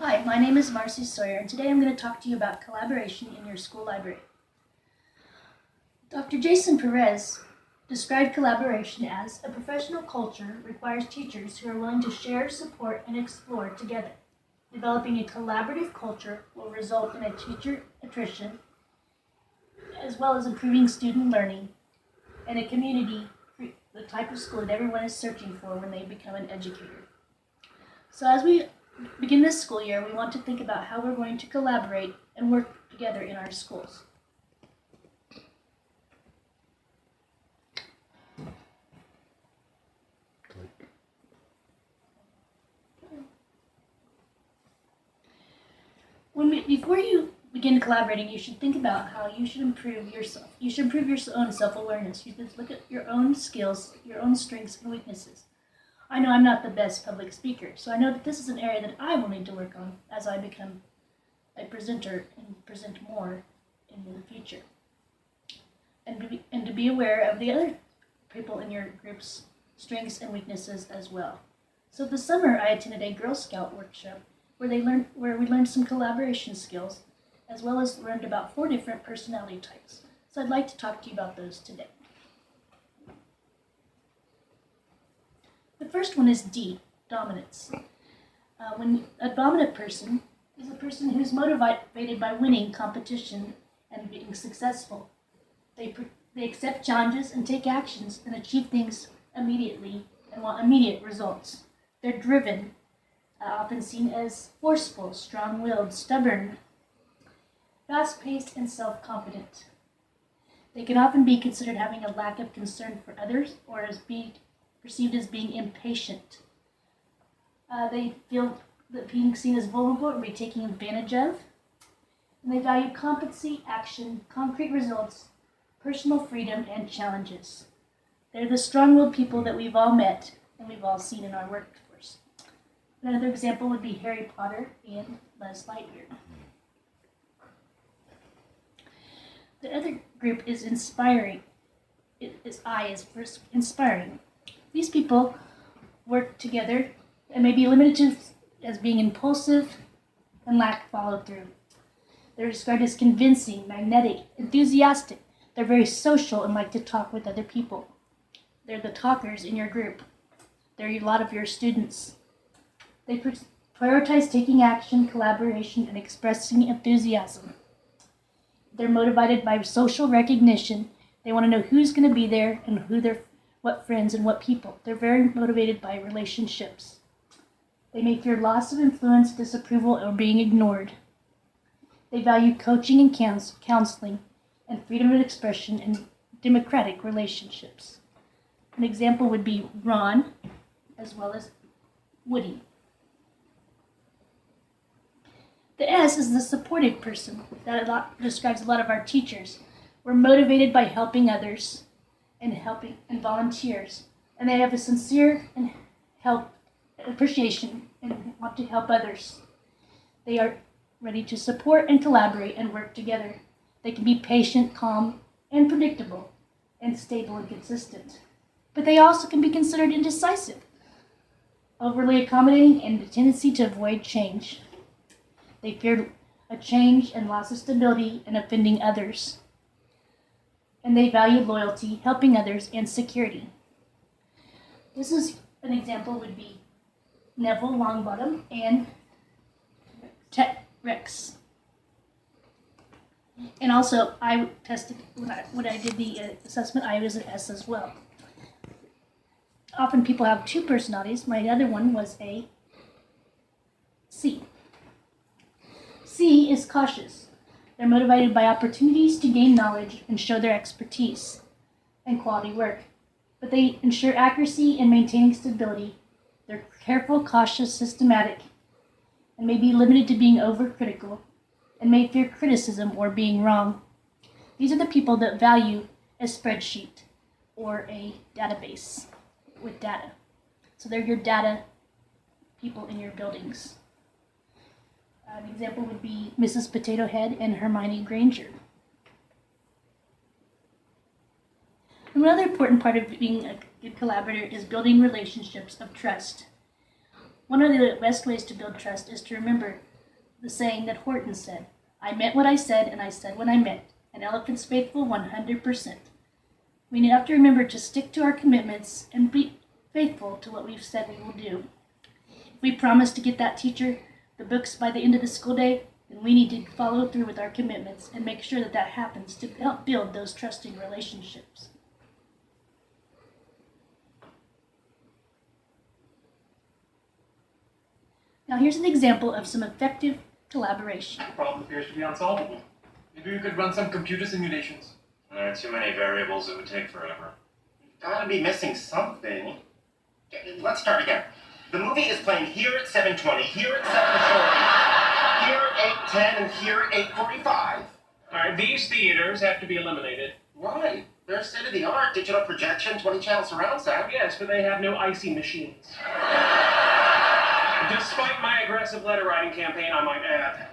Hi, my name is Marcy Sawyer, and today I'm going to talk to you about collaboration in your school library. Dr. Jason Perez described collaboration as a professional culture requires teachers who are willing to share, support, and explore together. Developing a collaborative culture will result in a teacher attrition, as well as improving student learning, and a community, the type of school that everyone is searching for when they become an educator. So as we begin this school year, we want to think about how we're going to collaborate and work together in our schools. Before you begin collaborating, you should think about how you should improve yourself. You should improve your own self-awareness. You should look at your own skills, your own strengths and weaknesses. I know I'm not the best public speaker, so I know that this is an area that I will need to work on as I become a presenter and present more in the future. And to be aware of the other people in your group's strengths and weaknesses as well. So this summer I attended a Girl Scout workshop where we learned some collaboration skills, as well as learned about 4 different personality types. So I'd like to talk to you about those today. The first one is D, dominance. When a dominant person is a person who's motivated by winning competition and being successful. They accept challenges and take actions and achieve things immediately and want immediate results. They're driven, often seen as forceful, strong-willed, stubborn, fast-paced, and self-confident. They can often be considered having a lack of concern for others or as being perceived as being impatient. They feel that being seen as vulnerable or be taken advantage of. And they value competency, action, concrete results, personal freedom, and challenges. They're the strong-willed people that we've all met and we've all seen in our workforce. Another example would be Harry Potter and Buzz Lightyear. The other group is inspiring. I is first inspiring. These people work together and may be limited to as being impulsive and lack follow-through. They're described as convincing, magnetic, enthusiastic. They're very social and like to talk with other people. They're the talkers in your group. They're a lot of your students. They prioritize taking action, collaboration, and expressing enthusiasm. They're motivated by social recognition. They want to know who's going to be there and what friends and what people. They're very motivated by relationships. They may fear loss of influence, disapproval, or being ignored. They value coaching and counseling and freedom of expression and democratic relationships. An example would be Ron, as well as Woody. The S is the supportive person. That describes a lot of our teachers. We're motivated by helping others and volunteers, and they have a sincere and appreciation and want to help others. They are ready to support and collaborate and work together. They can be patient, calm, and predictable, and stable and consistent. But they also can be considered indecisive, overly accommodating, and a tendency to avoid change. They fear a change and loss of stability and offending others. And they value loyalty, helping others, and security. This is an example would be Neville Longbottom and Rex. And also, I tested when I did the assessment. I was an S as well. Often people have 2 personalities. My other one was a C. C is cautious. They're motivated by opportunities to gain knowledge and show their expertise and quality work. But they ensure accuracy and maintaining stability. They're careful, cautious, systematic, and may be limited to being overcritical and may fear criticism or being wrong. These are the people that value a spreadsheet or a database with data. So they're your data people in your buildings. An example would be Mrs. Potato Head and Hermione Granger. Another important part of being a good collaborator is building relationships of trust. One of the best ways to build trust is to remember the saying that Horton said, "I meant what I said, and I said what I meant." An elephant's faithful 100%. We have to remember to stick to our commitments and be faithful to what we've said we will do. If we promise to get that teacher the books by the end of the school day, then we need to follow through with our commitments and make sure that that happens to help build those trusting relationships. Now here's an example of some effective collaboration. The problem appears to be unsolvable. Maybe we could run some computer simulations. There are too many variables, it would take forever. Gotta be missing something. Let's start again. The movie is playing here at 7:20, here at 7:40, here at 8:10, and here at 8:45. Alright, these theaters have to be eliminated. Why? They're state-of-the-art digital projection, 20-channel surround sound. Yes, but they have no icy machines. Despite my aggressive letter writing campaign, I might add.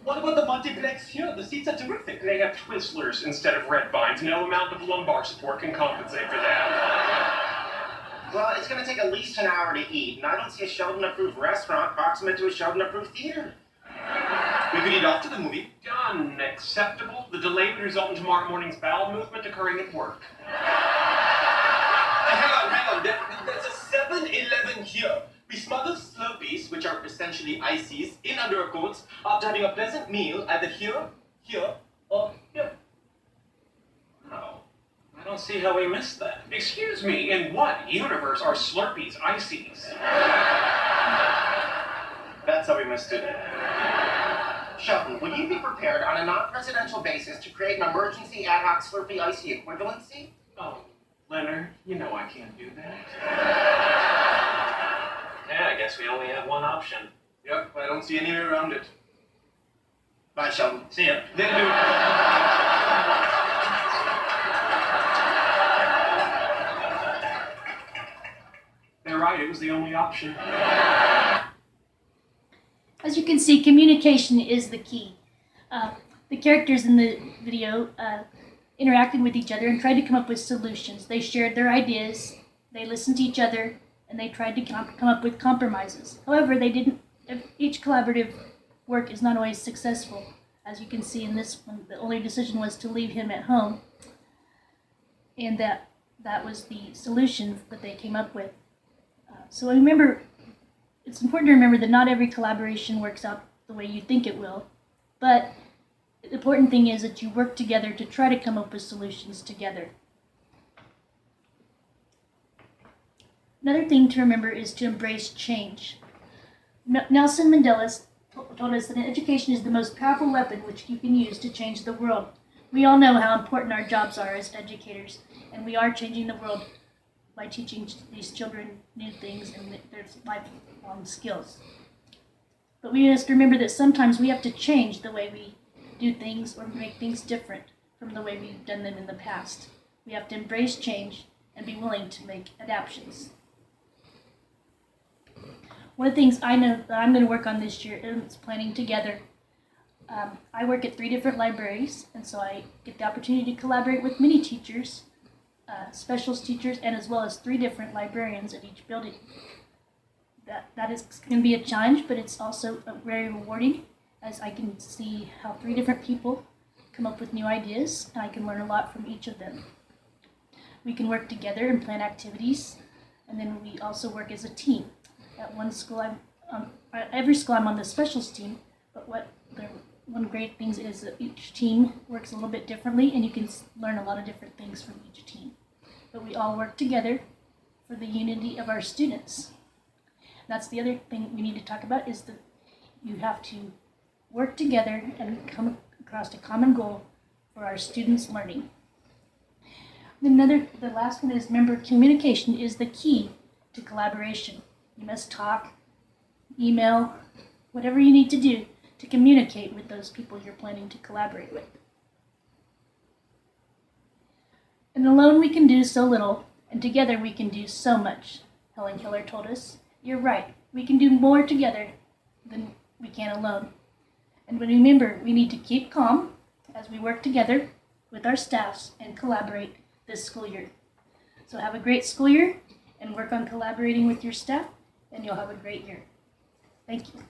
What about the multiplex here? The seats are terrific. They have Twizzlers instead of red vines. No amount of lumbar support can compensate for that. Well, it's gonna take at least an hour to eat, and I don't see a Sheldon-approved restaurant proximate to a Sheldon-approved theater. We could eat after the movie. Unacceptable. The delay would result in tomorrow morning's bowel movement occurring at work. Hang on. There's a 7-Eleven here. We smuggle Slurpees, which are essentially ices, in under our coats after having a pleasant meal either here, or here. Oh, I don't see how we missed that. Excuse me, in what universe are Slurpees ices? That's how we missed it. Sheldon, would you be prepared on a non-presidential basis to create an emergency ad hoc Slurpee icy equivalency? Oh, Leonard, you know I can't do that. Yeah, I guess we only have one option. Yep, I don't see any way around it. Bye, Sheldon. See ya. Then do it. They're right, it was the only option. As you can see, communication is the key. The characters in the video interacted with each other and tried to come up with solutions. They shared their ideas, they listened to each other, and they tried to come up with compromises. However, each collaborative work is not always successful. As you can see in this one, the only decision was to leave him at home, and that was the solution that they came up with. So remember, it's important to remember that not every collaboration works out the way you think it will, but the important thing is that you work together to try to come up with solutions together. Another thing to remember is to embrace change. Nelson Mandela told us that education is the most powerful weapon which you can use to change the world. We all know how important our jobs are as educators, and we are changing the world by teaching these children new things and their lifelong skills. But we must remember that sometimes we have to change the way we do things or make things different from the way we've done them in the past. We have to embrace change and be willing to make adaptations. One of the things I know that I'm going to work on this year is planning together. I work at 3 different libraries, and so I get the opportunity to collaborate with many teachers, specialist teachers, and as well as 3 different librarians at each building. That is going to be a challenge, but it's also very rewarding, as I can see how 3 different people come up with new ideas, and I can learn a lot from each of them. We can work together and plan activities, and then we also work as a team. At one school, every school I'm on the specials team, but one great thing is that each team works a little bit differently, and you can learn a lot of different things from each team. But we all work together for the unity of our students. That's the other thing we need to talk about, is that you have to work together and come across a common goal for our students' learning. The last one is, remember, communication is the key to collaboration. You must talk, email, whatever you need to do to communicate with those people you're planning to collaborate with. And alone we can do so little, and together we can do so much. Helen Keller told us, "You're right, we can do more together than we can alone." And remember, we need to keep calm as we work together with our staffs and collaborate this school year. So have a great school year and work on collaborating with your staff, and you'll have a great year. Thank you.